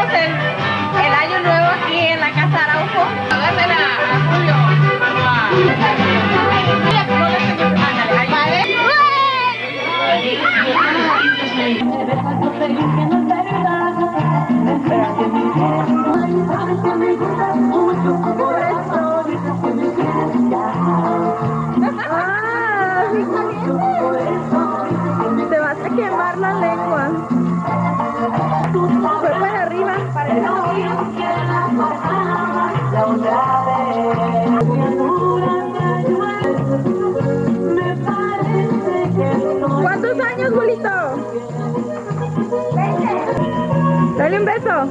pasamos el año nuevo aquí en la casa Araujo. Agárrenla a Julio. Te vas a quemar la lengua. Fue para arriba, para el ¿Cuántos años, bolito? 20. Dale un beso.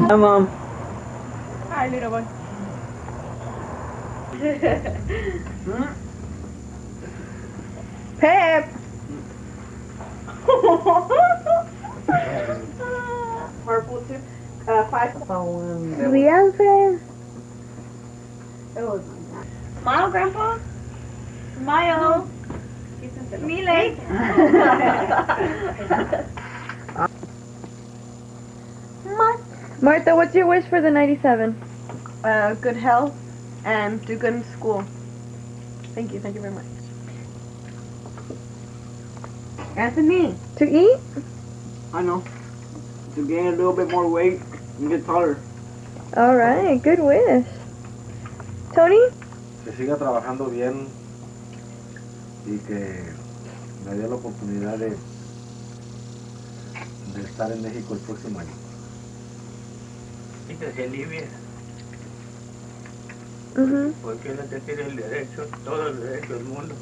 Hi, Mom. Hi, little boy. Pep. Purple too. 5. Real friend. Smile, Grandpa. Smile. Mile. Martha, what's your wish for the 97? Good health and do good in school. Thank you very much. Anthony, to eat? I know. To gain a little bit more weight and get taller. All right, good wish. Tony? Que siga trabajando bien y que me dé la oportunidad de estar en México el próximo año. Y que se alivie, porque él te tiene el derecho, todo el derecho del mundo,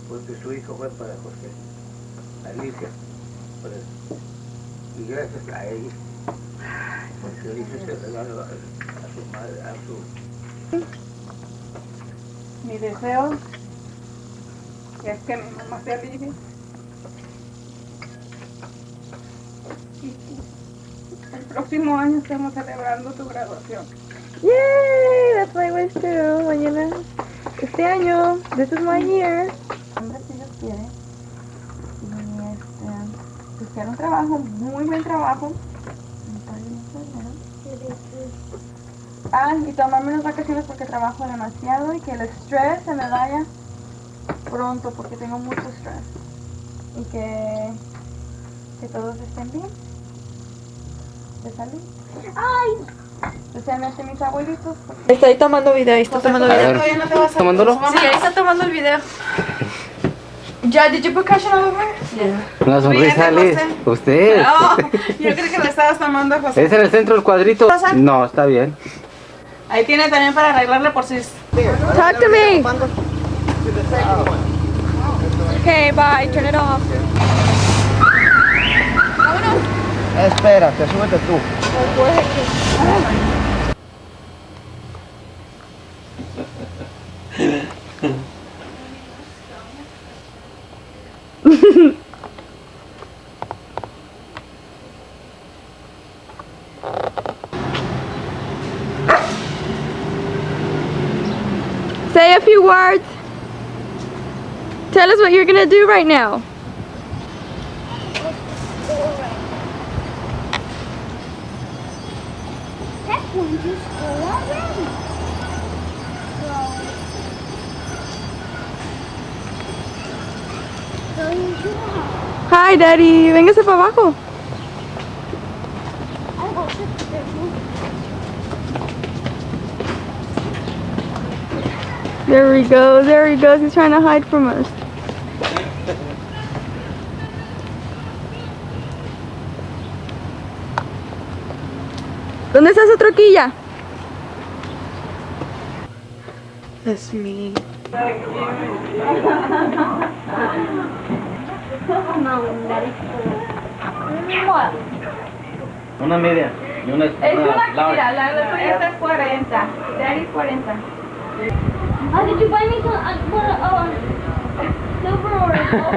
porque su hijo fue para José, Alicia, por eso. Y gracias a ella, porque él hizo ese regalo a su madre, a su... Mi deseo es que mi mamá se alivie. El próximo año estamos celebrando tu graduación. Yay! That's my wish too. Mañana, este año, this is my year. Si Dios quiere. Y buscar un trabajo, muy buen trabajo. Y tomarme unas vacaciones porque trabajo demasiado y que el estrés se me vaya pronto porque tengo mucho estrés. Y que todos estén bien. De salud. ¡Ay! Especialmente mis abuelitos. Estoy tomando video, ¿Todavía no te vas a ¿Tomándolo? Sí, ahí está tomando el video. Ya, did you put caution over? Yeah. Una sonrisa, Liz. Usted. No, yo creo que le estabas tomando a José. ¿Es en el centro del cuadrito? No, está bien. Ahí tiene también para arreglarle por si... Talk to me. Okay, bye. Turn it off. Espérate, súbete tú. Say a few words. Tell us what you're gonna do right now. That's going to school already. Going to house. Hi, Daddy. Véngase para abajo. I will sit there. There he goes. There he goes. He's trying to hide from us. ¿Dónde está su troquilla? That's me. Una media. Y una, Es una mira, la tuya es 40. Daddy 40. Oh, did you buy me some silver or gold?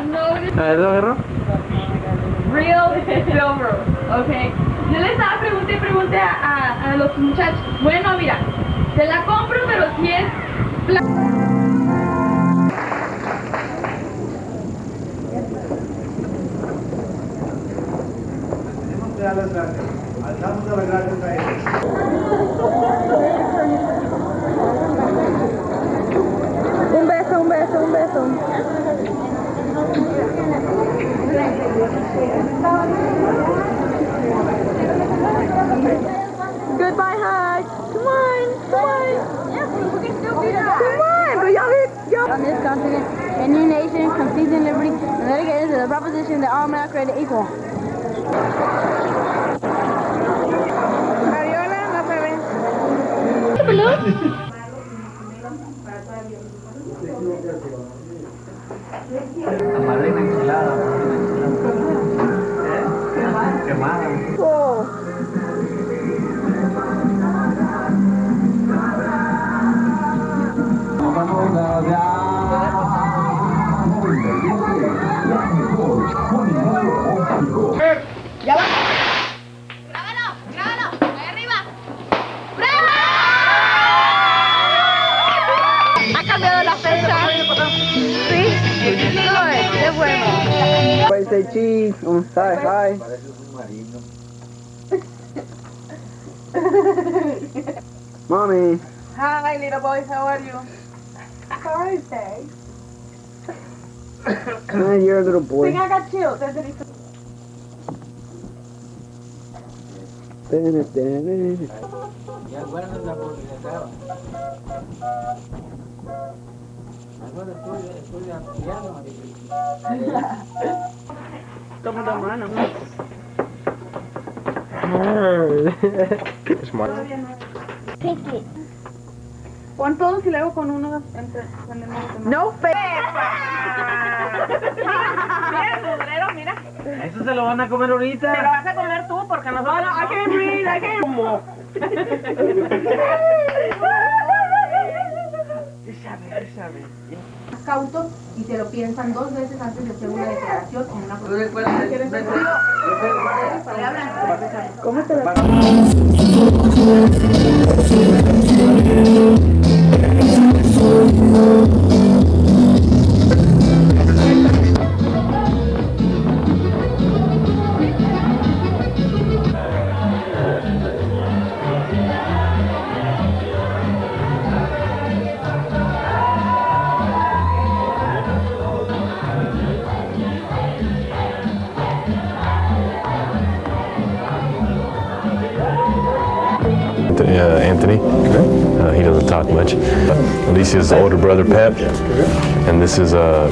No. A ver, ¿lo agarró? Real silver, okay. Yo le estaba pregunté a los muchachos. Bueno, mira, te la compro, pero si es gracias. Alzamos a las gracias a Él. Un beso, un beso, un beso. Goodbye hug. Come on, come on. Come on, but y'all On this continent, a new nation, complete in liberty, and dedicated to the proposition that all men are created equal. Mariola, no se ve. La madrina enchilada. Quemada. Oh. ¿Ha cambiado la fecha? Sí. Qué bueno. Everybody say cheese. Hi, hi. Parece un submarino. Mommy. Hi, little boys, how are you? Thursday. Hi, you're a little boy. Think I got chills. That's what he said. Ya guardan la publicidad. Ahora estudia piano. Toma la mano. Pick it. Pon todos y luego con uno entre. No face. Mira, mugrero, mira. Eso se lo van a comer ahorita. Te lo vas a comer tú porque nosotros. No, I can't breathe, I can't. ¿Cómo? Cautos y se lo piensan 2 veces antes de hacer una declaración en una ¿Cómo te la Anthony. He doesn't talk much. Alicia's older brother, Pep. And this is a